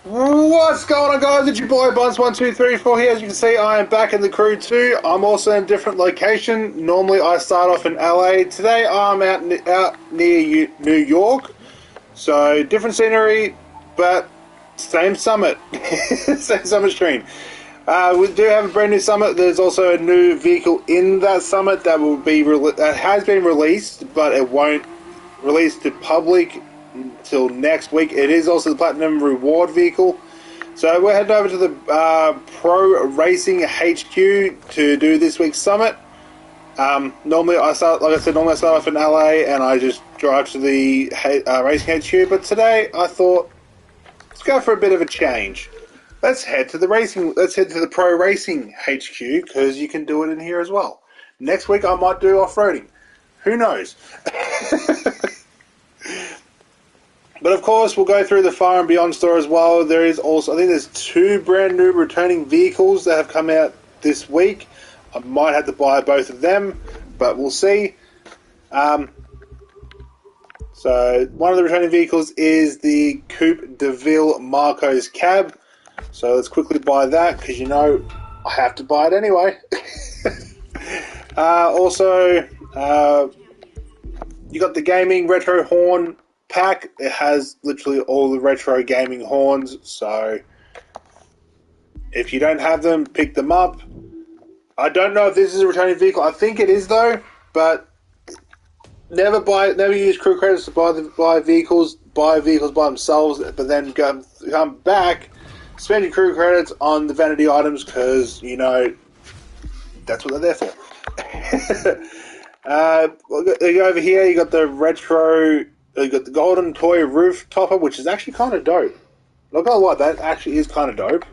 What's going on, guys? It's your boy Buns1234 here. As you can see, I am back in the crew too. I'm also in a different location. Normally, I start off in LA. Today, I'm out near New York. So, different scenery, but same summit. Same summit stream. We do have a brand new summit. There's also a new vehicle in that summit that has been released, but it won't release to public until next week. It is also the Platinum Reward vehicle. So we're heading over to the Pro Racing HQ to do this week's summit. Normally I start off in LA and I just drive to the Racing HQ. But today I thought, let's go for a bit of a change. Let's head to the Pro Racing HQ because you can do it in here as well. Next week I might do off-roading. Who knows? But of course, we'll go through the Far and Beyond store as well. There is also, I think there's 2 brand new returning vehicles that have come out this week. I might have to buy both of them, but we'll see. So one of the returning vehicles is the Coupe de Ville Marcos cab. So let's quickly buy that because you know I have to buy it anyway. Also, you got the gaming retro horn pack. It has literally all the retro gaming horns, so if you don't have them, pick them up. I don't know if this is a returning vehicle. I think it is though, but never use crew credits to buy vehicles. Buy vehicles by themselves, but then come back, spend your crew credits on the vanity items because you know that's what they're there for. Over here, you got the retro. You got the golden toy roof topper, which is actually kind of dope. Not gonna lie, that actually is kind of dope.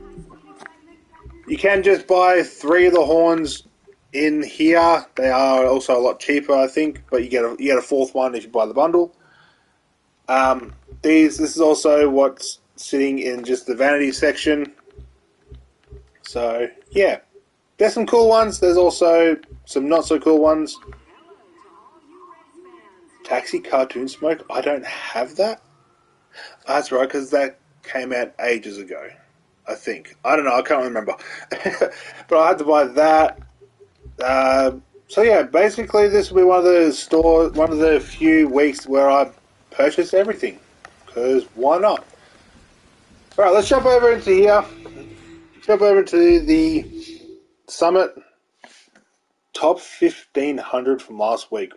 You can just buy 3 of the horns in here. They are also a lot cheaper, I think, but you get a 4th one if you buy the bundle. This is also what's sitting in just the vanity section. So yeah, there's some cool ones. There's also some not so cool ones. Taxi Cartoon Smoke. I don't have that. That's right, because that came out ages ago. I think. I don't know. I can't remember. But I had to buy that. So yeah, basically this will be one of the few weeks where I purchase everything. Because why not? All right, let's jump over into here. Jump over into the Summit top 1,500 from last week.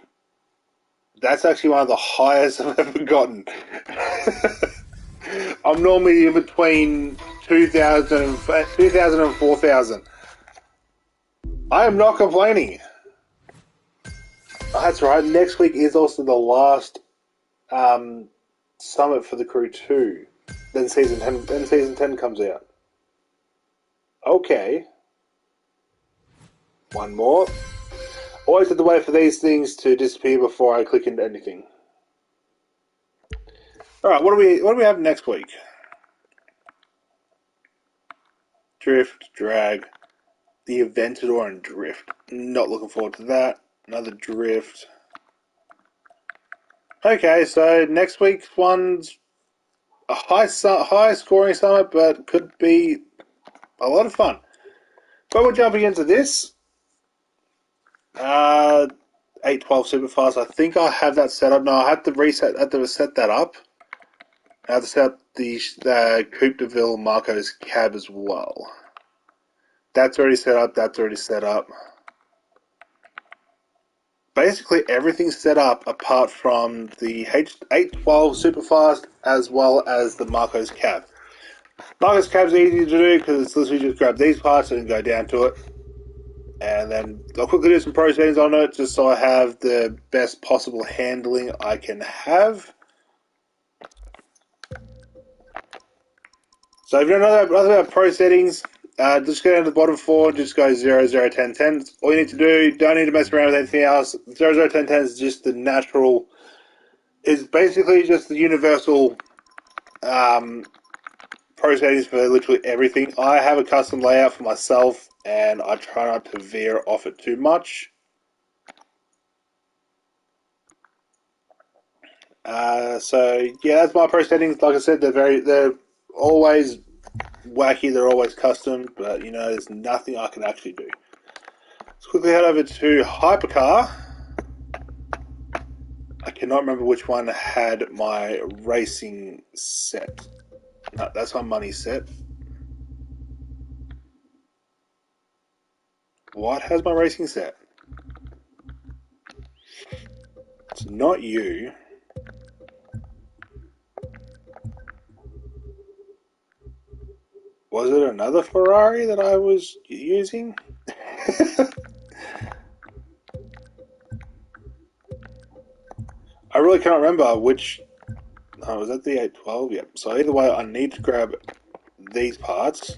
That's actually one of the highest I've ever gotten. I'm normally in between 2,000 and 4,000. I am not complaining. That's right. Next week is also the last summit for the crew 2. Then season 10 comes out. Okay. One more. Always have to wait for these things to disappear before I click into anything. Alright, what do we have next week? Drift, drag, the Aventador and Drift. Not looking forward to that. Another Drift. Okay, so next week's one's a high scoring summit, but could be a lot of fun. But we're jumping into this. 812 Superfast. I think I have that set up. No, I had to set that up. I have to set up the Coupe de Ville Marcos cab as well. That's already set up. That's already set up. Basically, everything's set up apart from the H812 Superfast as well as the Marcos cab. Marcos cab's easy to do because it's literally just grab these parts and go down to it. And then I'll quickly do some pro settings on it just so I have the best possible handling I can have. So if you don't know about pro settings, just go down to the bottom 4, just go 0, 0, 10, 10. All you need to do, don't need to mess around with anything else. 0, 0, 10, 10 is just the natural, is basically just the universal pro settings for literally everything. I have a custom layout for myself and I try not to veer off it too much. So yeah, that's my pro settings. Like I said, they're always wacky, they're always custom, but you know, there's nothing I can actually do. Let's quickly head over to Hypercar. I cannot remember which one had my racing set. No, that's my money set. What has my racing set? It's not you. Was it another Ferrari that I was using? I really can't remember which. Oh, was that the 812? Yep. So either way, I need to grab these parts.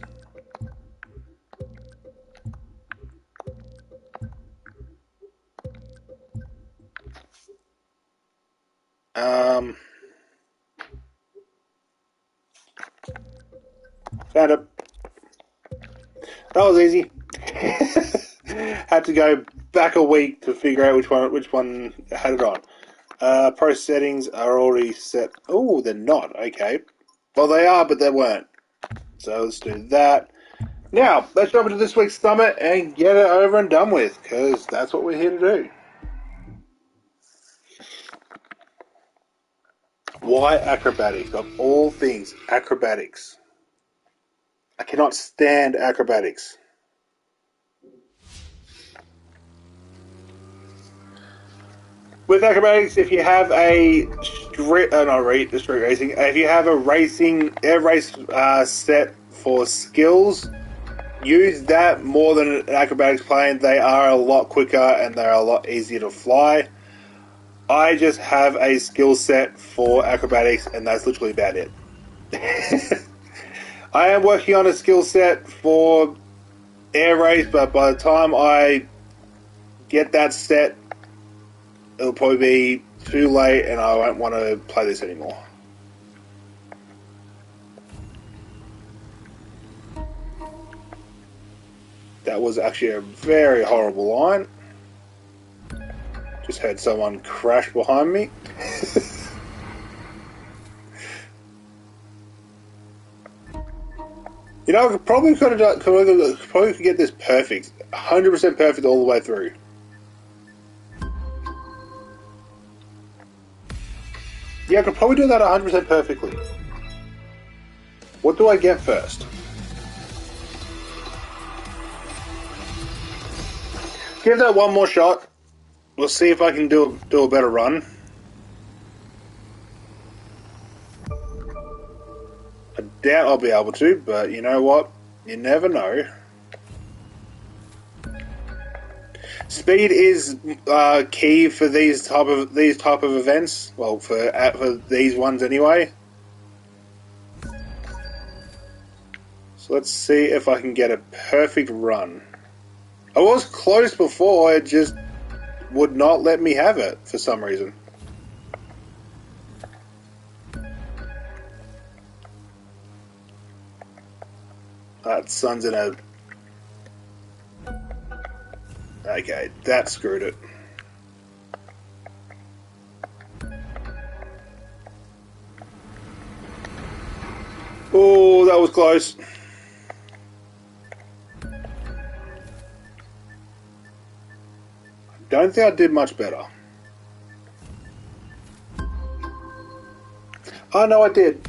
Found it. That was easy. Had to go back a week to figure out which one had it on. Pro settings are already set. Oh, they're not. Okay. Well, they are, but they weren't. So let's do that. Now, let's jump into this week's summit and get it over and done with, because that's what we're here to do. Why acrobatics? Of all things, acrobatics. I cannot stand acrobatics. With acrobatics, if you have a street racing, if you have a air race set for skills, use that more than an acrobatics plane. They are a lot quicker and they're a lot easier to fly. I just have a skill set for acrobatics, and that's literally about it. I am working on a skill set for air race, but by the time I get that set, it'll probably be too late and I won't want to play this anymore. That was actually a very horrible line. Just had someone crash behind me. You know, I probably could get this perfect. 100% perfect all the way through. Yeah, I could probably do that 100% perfectly. What do I get first? Give that one more shot. We'll see if I can do a better run. I doubt I'll be able to, but you know what? You never know. Speed is key for these type of events. Well, for these ones anyway. So let's see if I can get a perfect run. I was close before. It just would not let me have it for some reason. That sun's in a... Okay, that screwed it. Oh, that was close. Don't think I did much better. Oh, no, I did.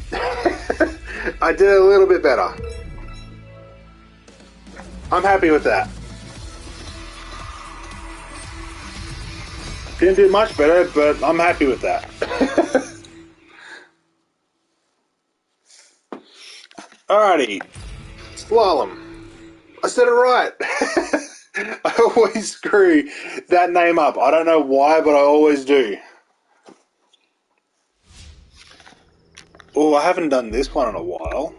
I did a little bit better. I'm happy with that. Didn't do much better, but I'm happy with that. Alrighty. Slalom. I said it right. I always screw that name up. I don't know why, but I always do. Oh, I haven't done this one in a while.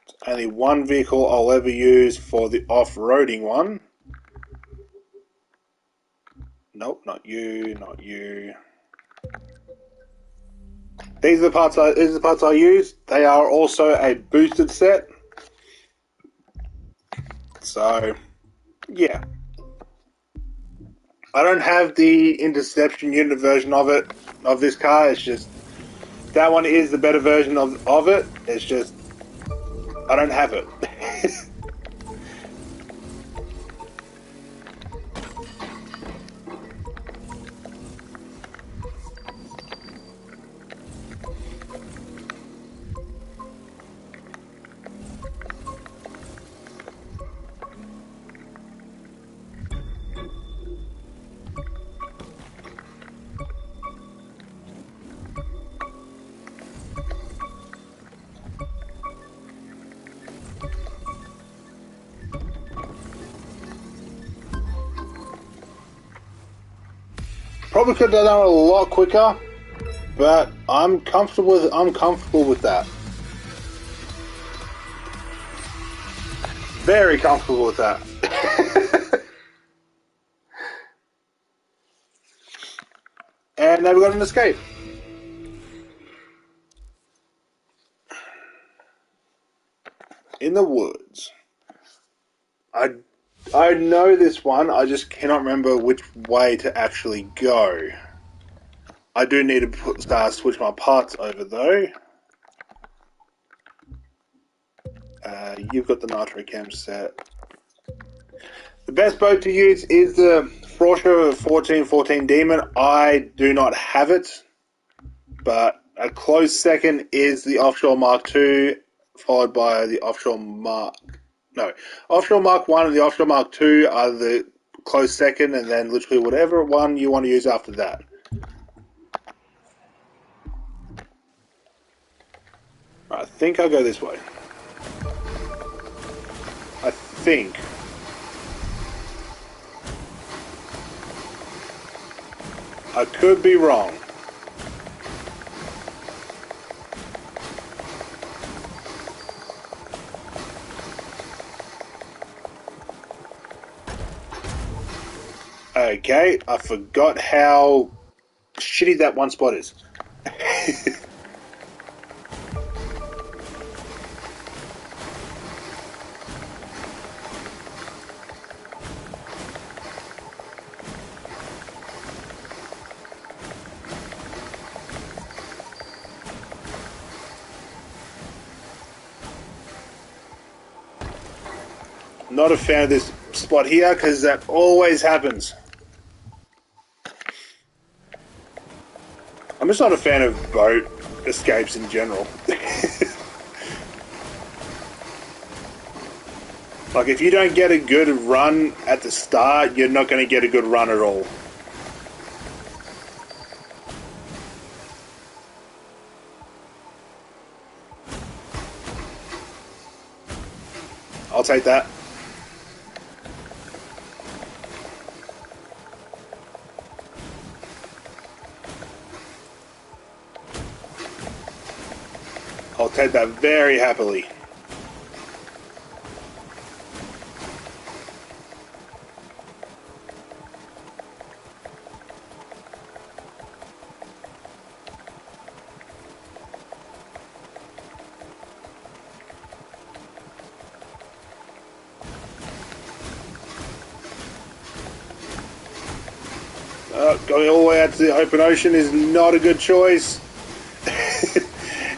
It's only one vehicle I'll ever use for the off-roading one. Nope, not you, not you. These are the parts I use. They are also a boosted set. So, yeah. I don't have the interception unit version of this car. It's just that one is the better version of it. It's just I don't have it. Probably could have done it a lot quicker, but I'm comfortable with that. Very comfortable with that. And now we got an escape. In the woods. I know this one, I just cannot remember which way to actually go. I do need to switch my parts over though. You've got the nitro cam set. The best boat to use is the Froscher 1414 Demon. I do not have it, but a close second is the Offshore Mark II, followed by the Offshore Mark... No, Offshore Mark 1 and the Offshore Mark II are the close second, and then literally whatever one you want to use after that. I think I'll go this way. I think. I could be wrong. Okay, I forgot how shitty that one spot is. Not a fan of this spot here because that always happens. I'm just not a fan of boat escapes in general. Like, if you don't get a good run at the start, you're not going to get a good run at all. I'll take that. I'll take that very happily. Going all the way out to the open ocean is not a good choice.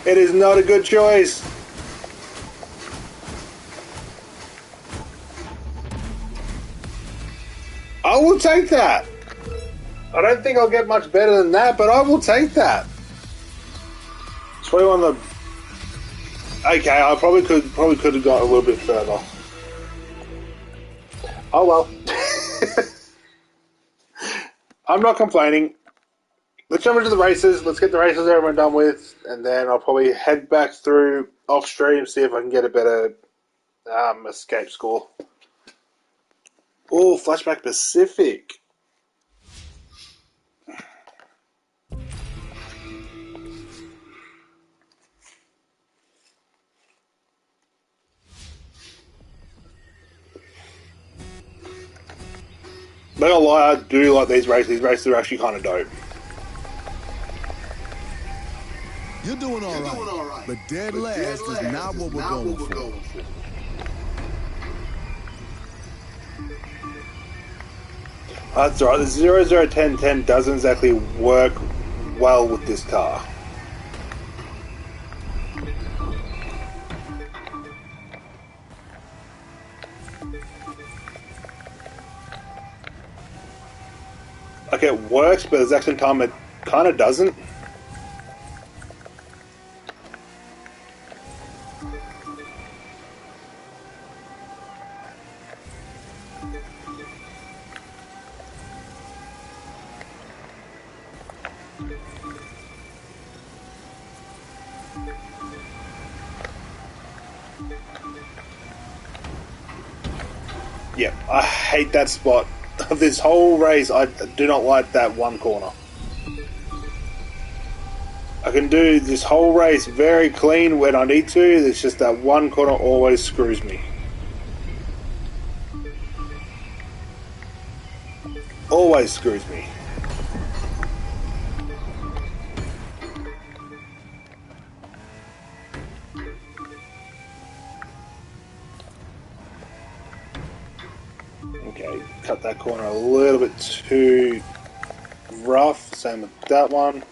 It is not a good choice. I will take that. I don't think I'll get much better than that, but I will take that. 21 the... Okay, I probably could have got a little bit further. Oh well. I'm not complaining. Let's jump into the races. Let's get the races over and done with, and then I'll probably head back through off stream, see if I can get a better escape score. Oh, Flashback Pacific. Not gonna lie, I do like these races. These races are actually kind of dope. You're doing all right, but dead last is not what we're going for. That's alright, the 001010 doesn't exactly work well with this car. it works, but at the exact time it kind of doesn't. Yeah, I hate that spot of this whole race. I do not like that one corner. I can do this whole race very clean when I need to. It's just that one corner always screws me. Always screws me. Okay, cut that corner a little bit too rough. Same with that one.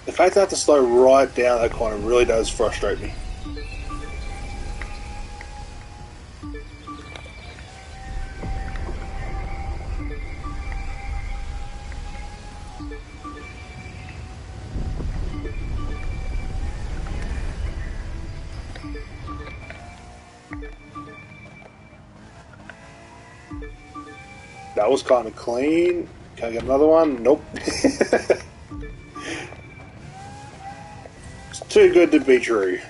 The fact that I have to slow right down that corner really does frustrate me. That was kind of clean. Can I get another one? Nope. It's too good to be true.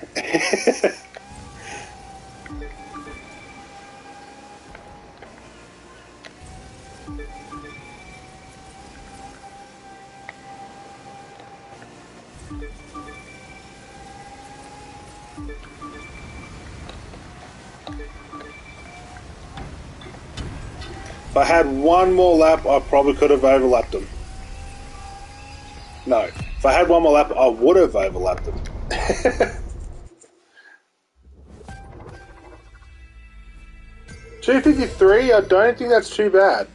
If I had one more lap, I probably could have overlapped them. No. If I had one more lap, I would have overlapped them. 253, I don't think that's too bad.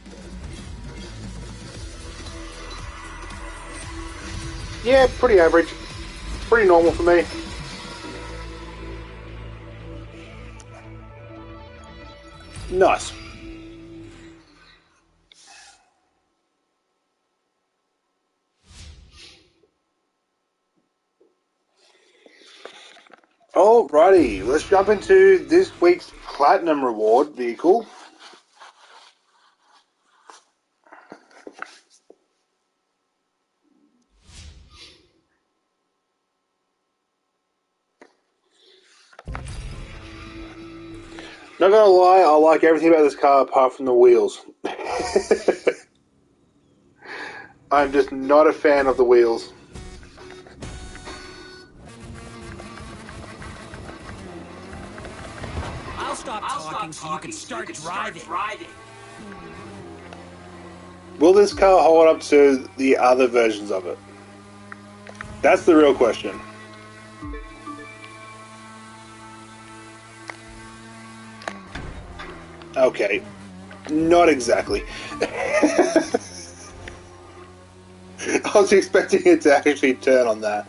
Yeah, pretty average. Pretty normal for me. Nice. Alrighty, let's jump into this week's Platinum Reward vehicle. Not gonna lie, I like everything about this car apart from the wheels. I'm just not a fan of the wheels. I'll stop talking so you can start driving. Will this car hold up to the other versions of it? That's the real question. Okay, not exactly. I was expecting it to actually turn on that.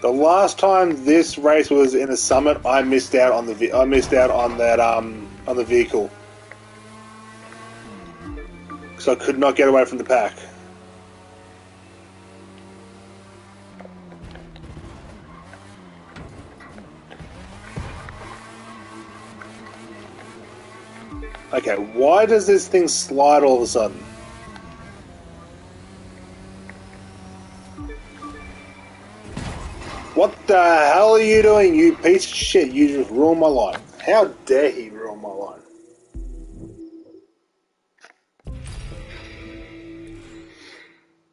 The last time this race was in a summit, I missed out on the on the vehicle, so I could not get away from the pack. Okay, why does this thing slide all of a sudden? What the hell are you doing, you piece of shit? You just ruined my life. How dare he ruin my life?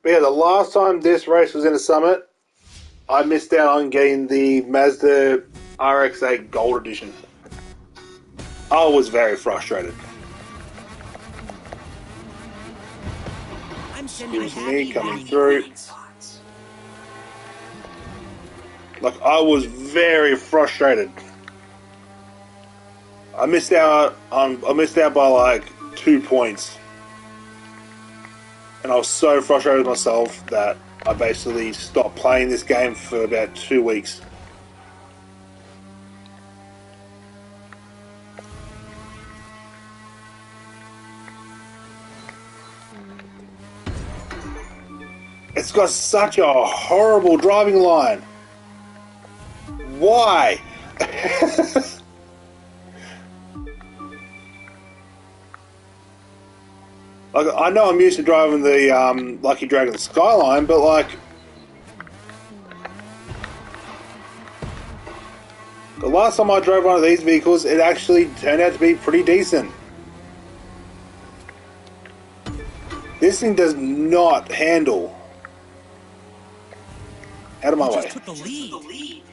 But yeah, the last time this race was in a summit, I missed out on getting the Mazda RX-8 Gold Edition. I was very frustrated. I'm sending Excuse me, coming through. Like, I was very frustrated. I missed out by like 2 points. And I was so frustrated with myself that I basically stopped playing this game for about 2 weeks. It's got such a horrible driving line. Why? Like, I know I'm used to driving the Lucky Dragon Skyline, but like, the last time I drove one of these vehicles, it actually turned out to be pretty decent. This thing does not handle. Out of my way. Just took the lead.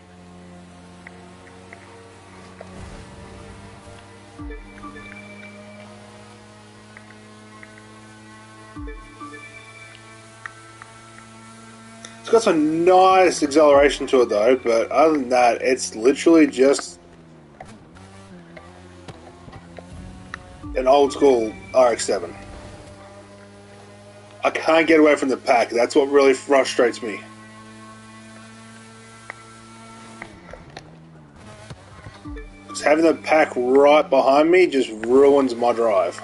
It's got some nice acceleration to it though, but other than that, it's literally just an old school RX-7. I can't get away from the pack. That's what really frustrates me. Just having the pack right behind me just ruins my drive.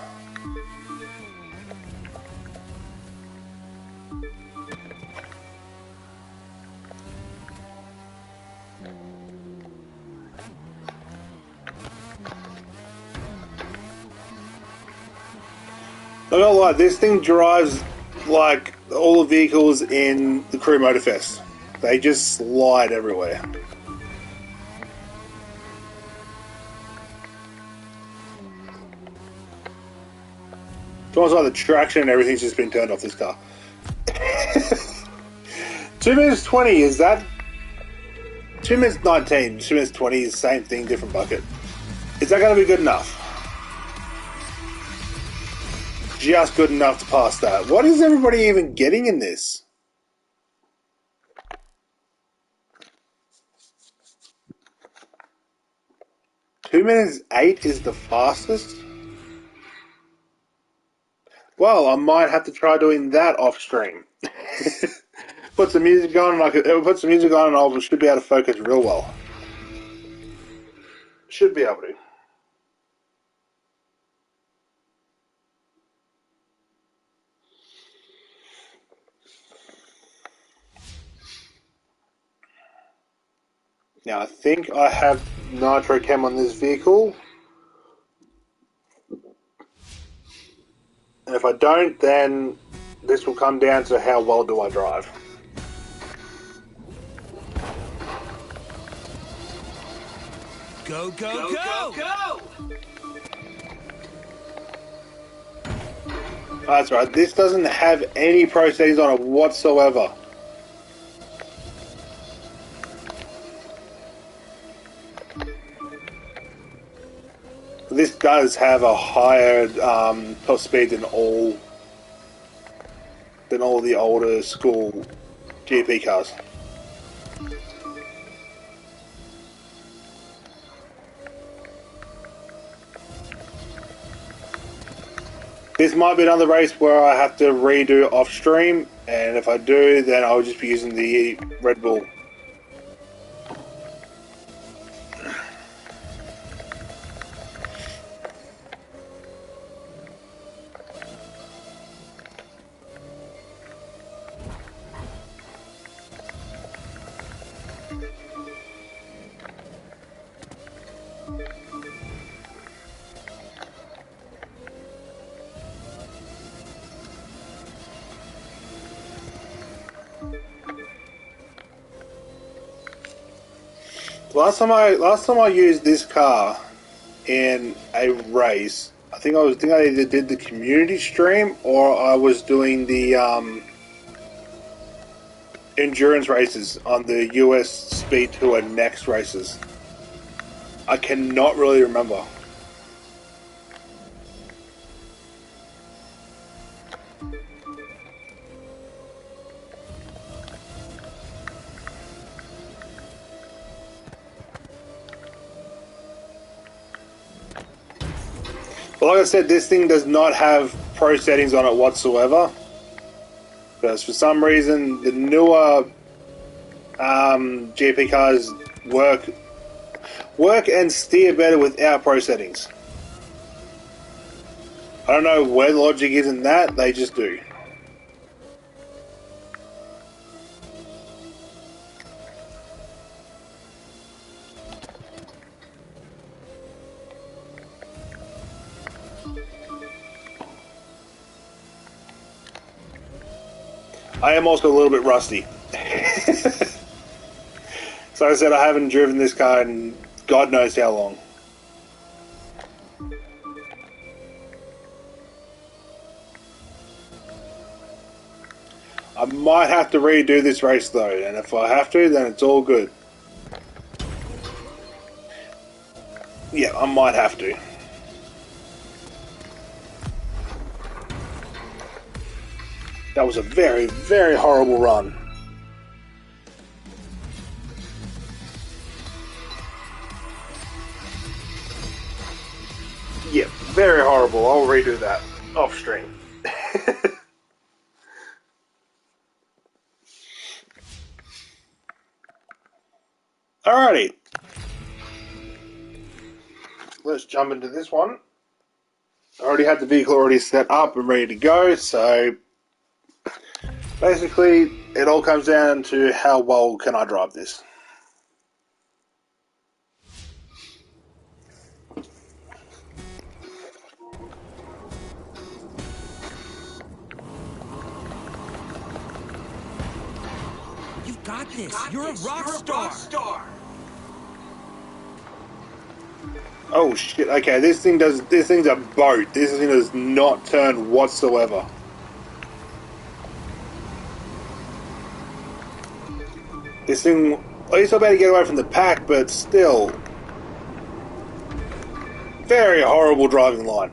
I don't lie, this thing drives like all the vehicles in the Crew Motorfest. They just slide everywhere. It's almost like the traction and everything's just been turned off this car. 2 minutes 20, is that? 2 minutes 19, 2 minutes 20 is the same thing, different bucket. Is that going to be good enough? Just good enough to pass that. What is everybody even getting in this? Two minutes 8 is the fastest? Well, I might have to try doing that off stream. Put some music on, and I should be able to focus real well. Should be able to. Now, I think I have nitro cam on this vehicle. And if I don't, then this will come down to how well do I drive. Go, go, go! Go! That's right, this doesn't have any pro settings on it whatsoever. This does have a higher top speed than all the older school GP cars. This might be another race where I have to redo off stream, and if I do, then I'll just be using the Red Bull. Last time I used this car in a race, I think I either did the community stream or I was doing the endurance races on the US Speed Tour Next races. I cannot really remember. But like I said, this thing does not have pro settings on it whatsoever. Because for some reason, the newer GP cars work and steer better without pro settings. I don't know where the logic is in that, they just do. I am also a little bit rusty. So I said I haven't driven this car in God knows how long. I might have to redo this race though, and if I have to, then it's all good. Yeah, I might have to. That was a very, very horrible run. Yeah, very horrible. I'll redo that off stream. Alrighty. Let's jump into this one. I already had the vehicle already set up and ready to go, so basically it all comes down to how well can I drive this. You've got this. You're a rock star. Oh shit, okay, this thing's a boat. This thing does not turn whatsoever. This thing, at least I'm about to get away from the pack, but still. Very horrible driving line.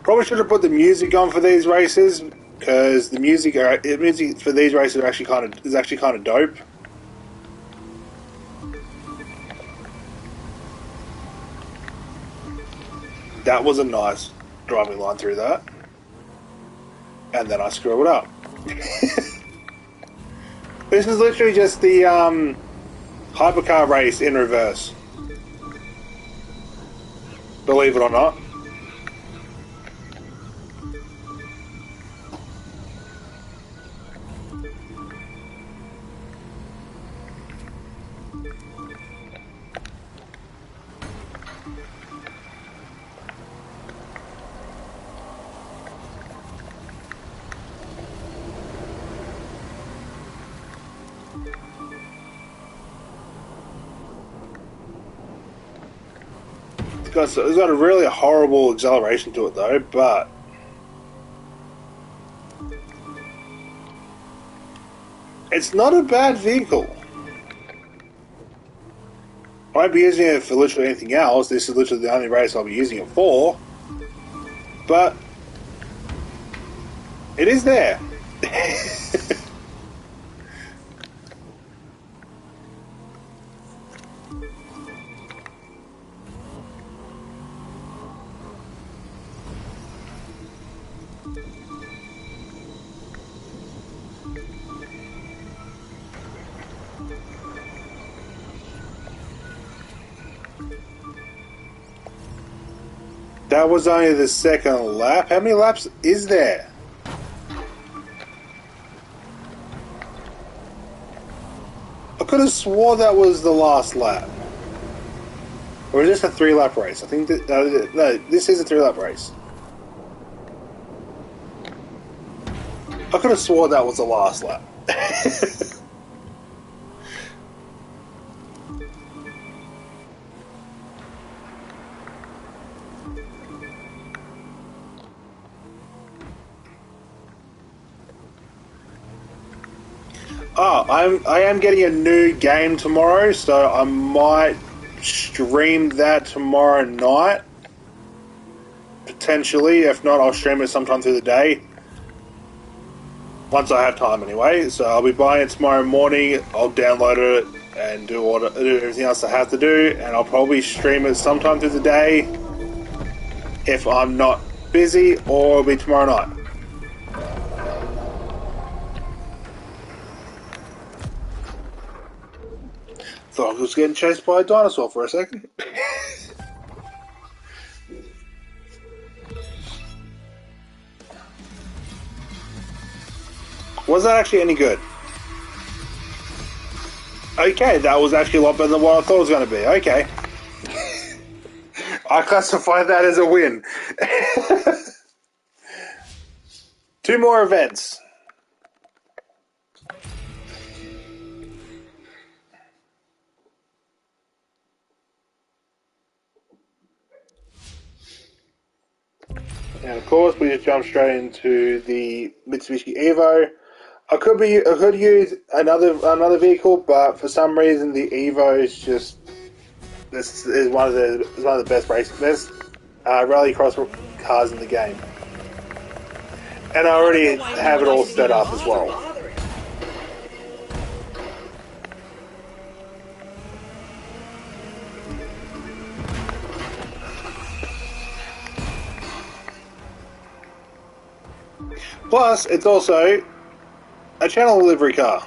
Probably should have put the music on for these races, because the music for these races is actually kind of dope. That was a nice driving line through that, and then I screw it up. This is literally just the hypercar race in reverse. Believe it or not. It's got a really horrible acceleration to it though, but it's not a bad vehicle. I won't be using it for literally anything else. This is literally the only race I'll be using it for. But it is there. That was only the second lap. How many laps is there? I could have swore that was the last lap. Or is this a 3-lap race? I think that no, this is a 3-lap race. I could have swore that was the last lap. Oh, I am getting a new game tomorrow, so I might stream that tomorrow night. Potentially, if not, I'll stream it sometime through the day. Once I have time anyway, so I'll be buying it tomorrow morning, I'll download it, and do everything else I have to do, and I'll probably stream it sometime through the day if I'm not busy, or it'll be tomorrow night. Thought I was getting chased by a dinosaur for a second. Was that actually any good? Okay, that was actually a lot better than what I thought it was going to be. Okay. I classify that as a win. 2 more events. And of course, we just jump straight into the Mitsubishi Evo. I could use another vehicle, but for some reason the Evo is just one of the best rallycross cars in the game, and I already have it all set up as well. Plus, it's also a channel livery car.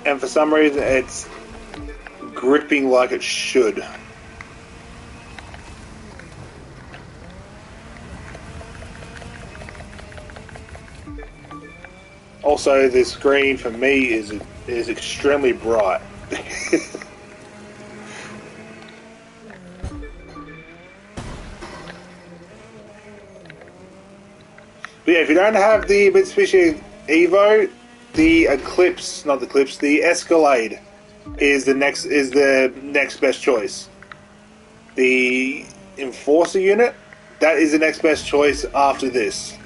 And for some reason, it's gripping like it should. Also, the screen for me is extremely bright. But yeah, if you don't have the Mitsubishi Evo, the Escalade is the next best choice. The Enforcer unit, that is the next best choice after this.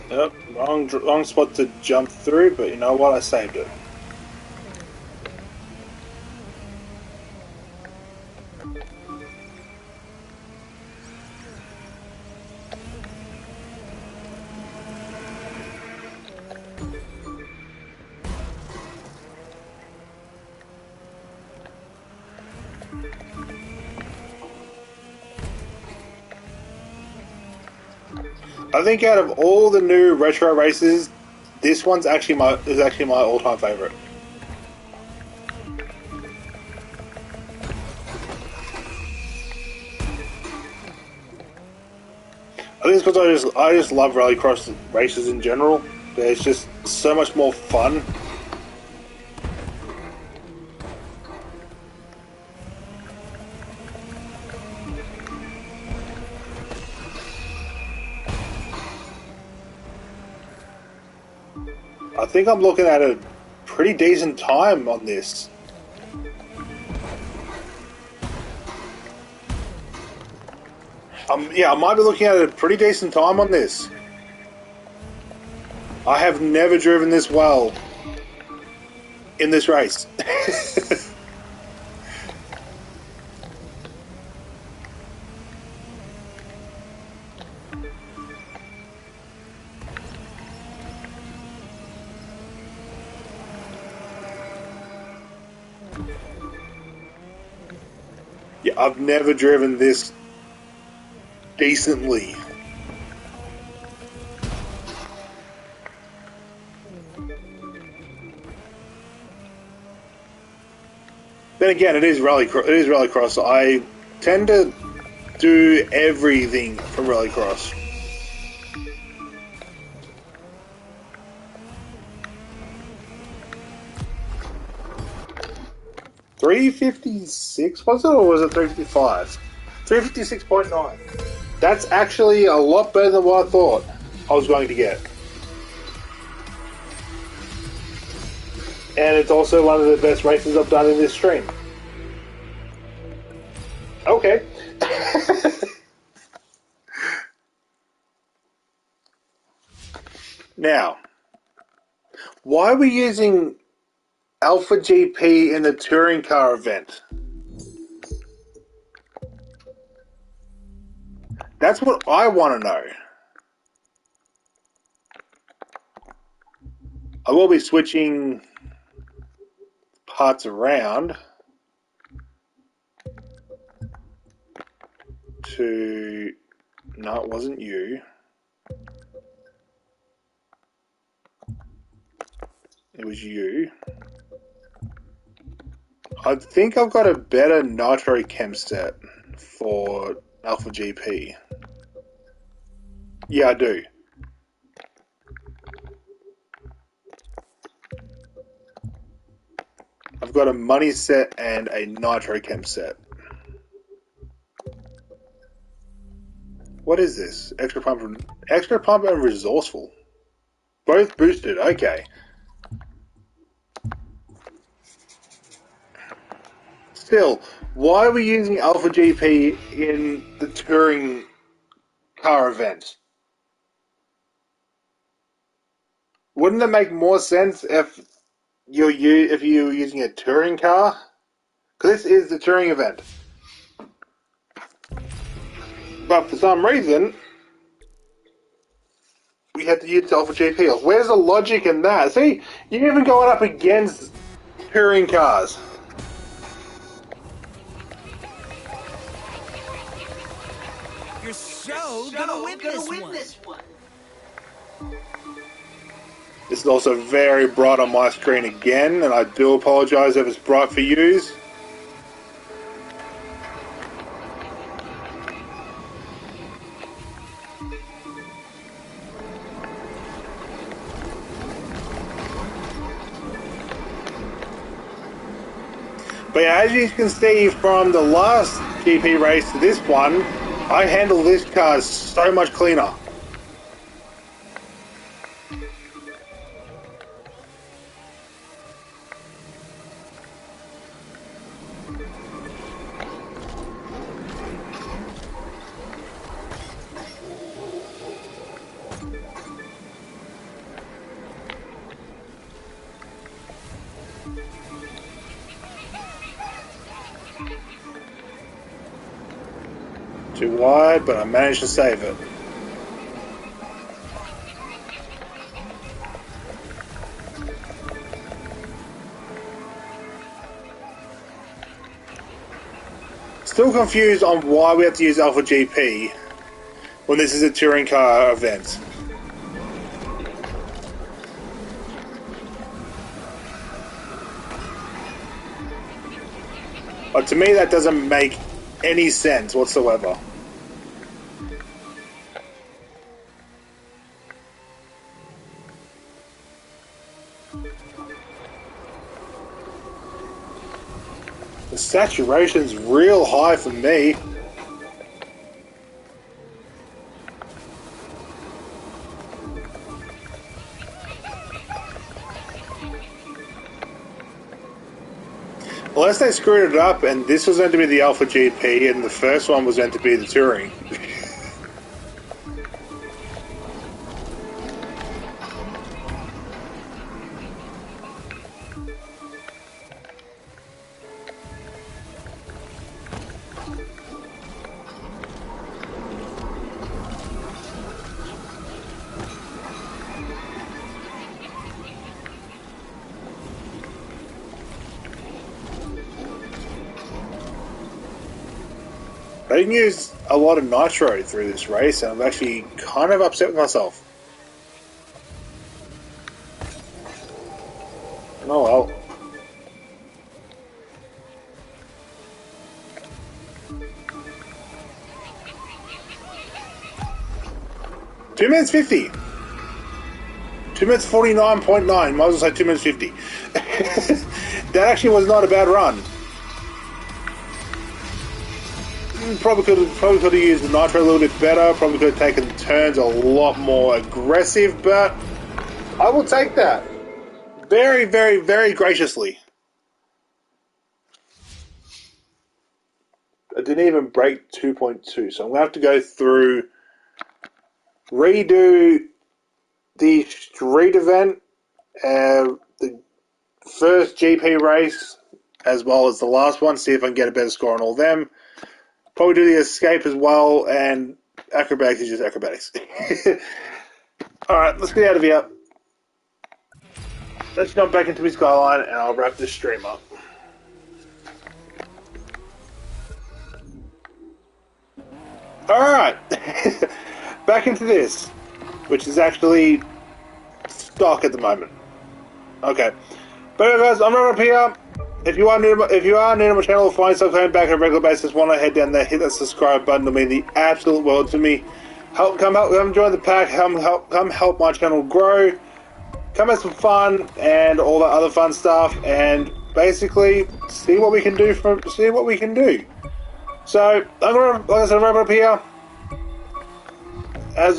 Yep, wrong spot to jump through, but you know what? I saved it. I think out of all the new retro races, this one's actually my all-time favorite. I think it's because I just love rallycross races in general. It's just so much more fun. I think I'm looking at a pretty decent time on this. Yeah, I might be looking at a pretty decent time on this. I have never driven this well in this race. Yeah, I've never driven this decently. Then again, it is rallycross. I tend to do everything from rallycross. 356, was it, or was it 355? 356.9. That's actually a lot better than what I thought I was going to get. And it's also one of the best races I've done in this stream. Okay. Now, why are we using Alpha GP in the touring car event? That's what I want to know. I will be switching parts around to... No, it wasn't you. It was you. I think I've got a better Nitro Chem set for Alpha GP. Yeah, I do. I've got a money set and a Nitro Chem set. What is this? Extra pump and resourceful. Both boosted, okay. Still, why are we using Alpha GP in the touring car event? Wouldn't it make more sense if you're using a touring car? Because this is the touring event. But for some reason, we had to use Alpha GP. Where's the logic in that? See, you're even going up against touring cars. You're so gonna win this one. This is also very bright on my screen again, and I do apologise if it's bright for yous. But yeah, as you can see from the last GP race to this one, I handle this car so much cleaner. Too wide, but I managed to save it. Still confused on why we have to use Alpha GP when this is a touring car event. But to me that doesn't make any sense whatsoever. The saturation's real high for me. Unless they screwed it up and this was meant to be the Alpha GP and the first one was meant to be the Touring. I didn't use a lot of nitro through this race, and I'm actually kind of upset with myself. Oh well. Two minutes 50. 2 minutes 49.9. Might as well say 2 minutes 50. That actually was not a bad run. Probably could have used the nitro a little bit better. Probably could have taken turns a lot more aggressive, but I will take that very, very, very graciously. I didn't even break 2.2, so I'm going to have to go through, redo the street event, the first GP race, as well as the last one, see if I can get a better score on all of them. Probably do the escape as well, and acrobatics is just acrobatics. Alright, let's get out of here. Let's jump back into my Skyline, and I'll wrap this stream up. Alright, back into this, which is actually stock at the moment. Okay, but anyway, guys, I'm right up here. If you are new to my channel, find yourself coming back on a regular basis, why not head down there, hit that subscribe button. It'll mean the absolute world to me. Come join the pack. Come help my channel grow. Come have some fun and all that other fun stuff, and basically see what we can do. So I'm gonna, like I said, wrap it up here. I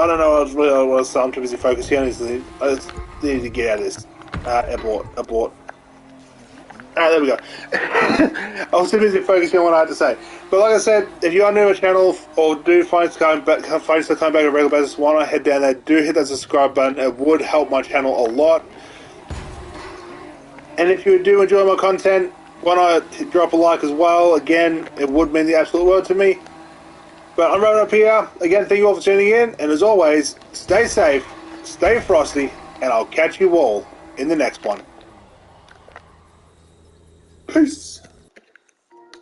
don't know, I'm too busy focusing on this. I just need to get out of this. Abort. There we go. I was too busy focusing on what I had to say. But like I said, if you are new to the channel or do find yourself coming back on a regular basis, why not head down there, do hit that subscribe button. It would help my channel a lot. And if you do enjoy my content, why not drop a like as well? Again, it would mean the absolute world to me. But I'm wrapping up here. Again, thank you all for tuning in. And as always, stay safe, stay frosty, and I'll catch you all in the next one. Peace.